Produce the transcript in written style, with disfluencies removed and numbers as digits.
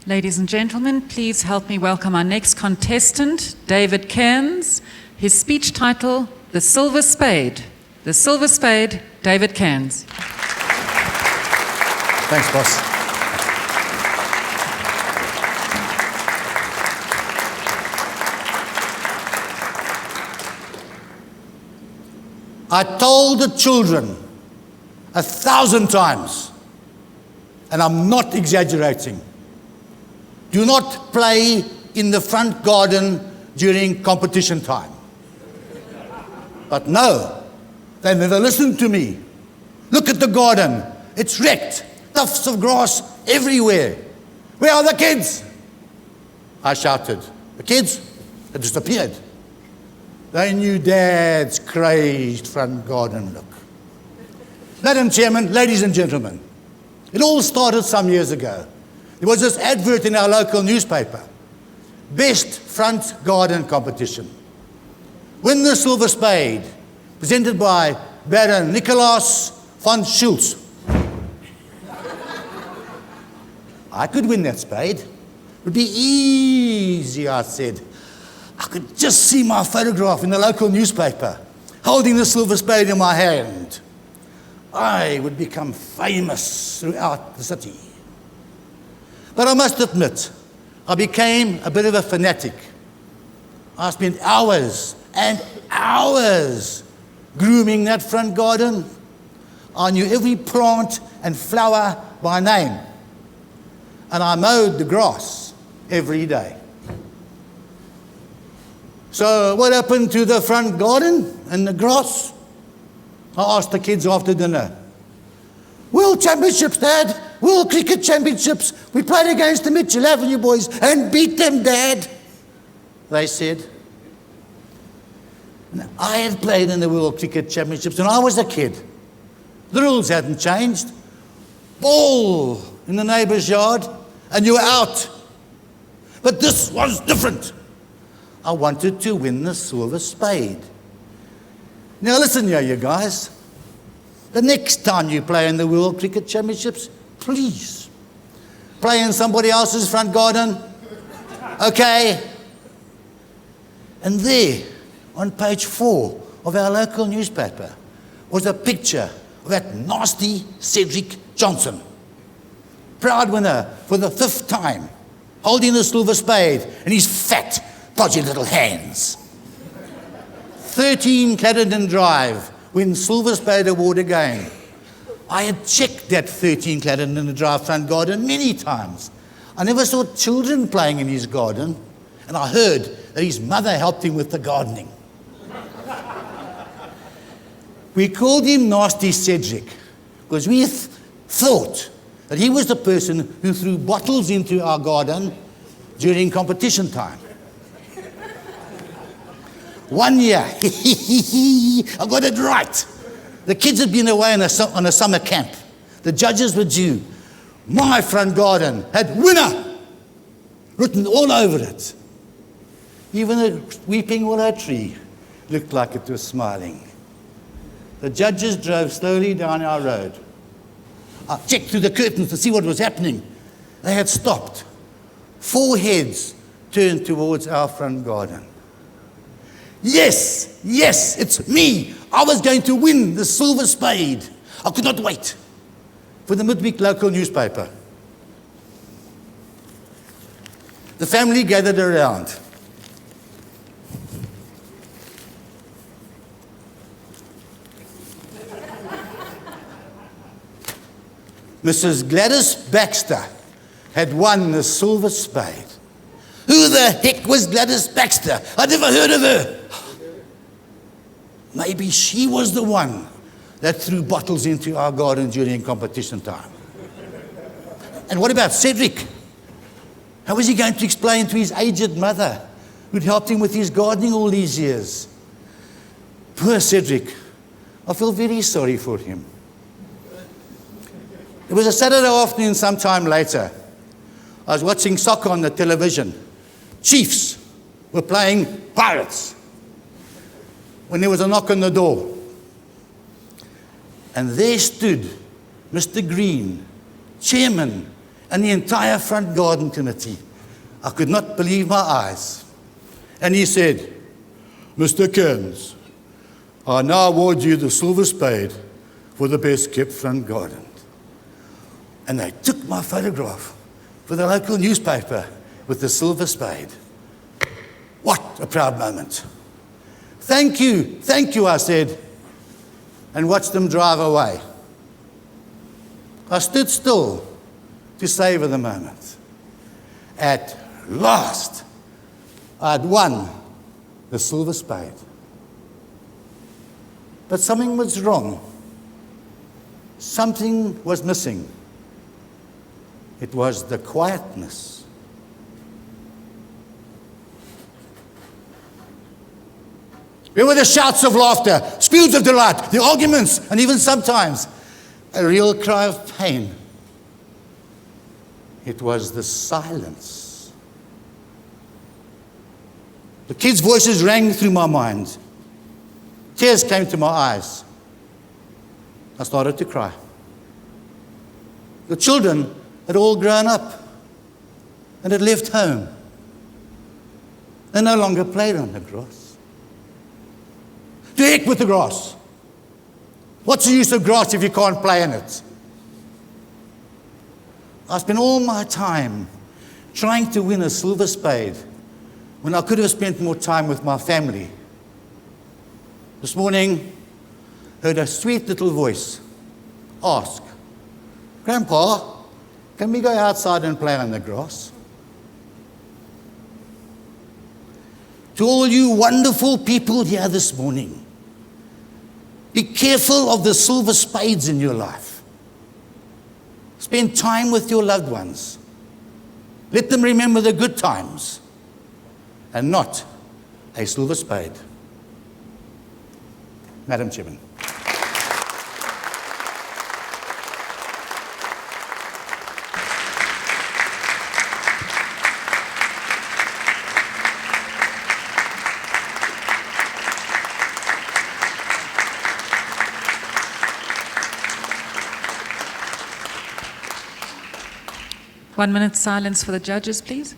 Ladies and gentlemen, please help me welcome our next contestant, David Cairns. His speech title, The Silver Spade. The Silver Spade, David Cairns. Thanks, boss. I told the children 1,000 times, and I'm not exaggerating, do not play in the front garden during competition time. But no, they never listened to me. Look at the garden. It's wrecked. Tufts of grass everywhere. Where are the kids? I shouted. The kids had disappeared. They knew Dad's crazed front garden look. Madam Chairman, ladies and gentlemen, it all started some years ago. There was this advert in our local newspaper. Best front garden competition. Win the Silver Spade, presented by Baron Nicolaas van Schultz. I could win that spade. It would be easy, I said. I could just see my photograph in the local newspaper, holding the silver spade in my hand. I would become famous throughout the city. But I must admit, I became a bit of a fanatic. I spent hours and hours grooming that front garden. I knew every plant and flower by name. And I mowed the grass every day. So what happened to the front garden and the grass? I asked the kids after dinner. World Championships, Dad. World Cricket Championships. We played against the Mitchell Avenue boys and beat them, Dad, they said. Now, I had played in the World Cricket Championships when I was a kid. The rules hadn't changed. Ball in the neighbour's yard and you were out. But this was different. I wanted to win the Silver Spade. Now listen here, you guys. The next time you play in the World Cricket Championships, please play in somebody else's front garden. Okay? And there, on page 4 of our local newspaper, was a picture of that nasty Cedric Johnson. Proud winner for the 5th time, holding the Silver Spade in his fat, podgy little hands. 13 Clarendon Drive wins Silver Spade Award again. I had checked that 13 Clarendon Drive front garden many times. I never saw children playing in his garden, and I heard that his mother helped him with the gardening. We called him Nasty Cedric because we thought that he was the person who threw bottles into our garden during competition time. One year, I got it right. The kids had been away on a summer camp. The judges were due. My front garden had winner written all over it. Even a weeping willow tree looked like it was smiling. The judges drove slowly down our road. I checked through the curtains to see what was happening. They had stopped. 4 heads turned towards our front garden. Yes, it's me. I was going to win the Silver Spade. I could not wait for the midweek local newspaper. The family gathered around. Mrs. Gladys Baxter had won the Silver Spade. Who the heck was Gladys Baxter? I'd never heard of her. Maybe she was the one that threw bottles into our garden during competition time. And what about Cedric? How was he going to explain to his aged mother, who'd helped him with his gardening all these years? Poor Cedric. I feel very sorry for him. It was a Saturday afternoon sometime later. I was watching soccer on the television. Chiefs were playing Pirates when there was a knock on the door. And there stood Mr. Green, chairman and the entire front garden committee. I could not believe my eyes. And he said, "Mr. Cairns, I now award you the Silver Spade for the best kept front garden." And they took my photograph for the local newspaper with the Silver Spade. What a proud moment. Thank you, I said, and watched them drive away. I stood still to savor the moment. At last, I'd won the Silver Spade. But something was wrong. Something was missing. It was the quietness. There were the shouts of laughter, squeals of delight, the arguments, and even sometimes a real cry of pain. It was the silence. The kids' voices rang through my mind. Tears came to my eyes. I started to cry. The children had all grown up and had left home. They no longer played on the grass. To heck with the grass. What's the use of grass if you can't play in it? I spent all my time trying to win a Silver Spade when I could have spent more time with my family. This morning, heard a sweet little voice ask, "Grandpa, can we go outside and play on the grass?" To all you wonderful people here this morning, be careful of the silver spades in your life. Spend time with your loved ones. Let them remember the good times and not a silver spade. Madam Chairman. One minute silence for the judges, please.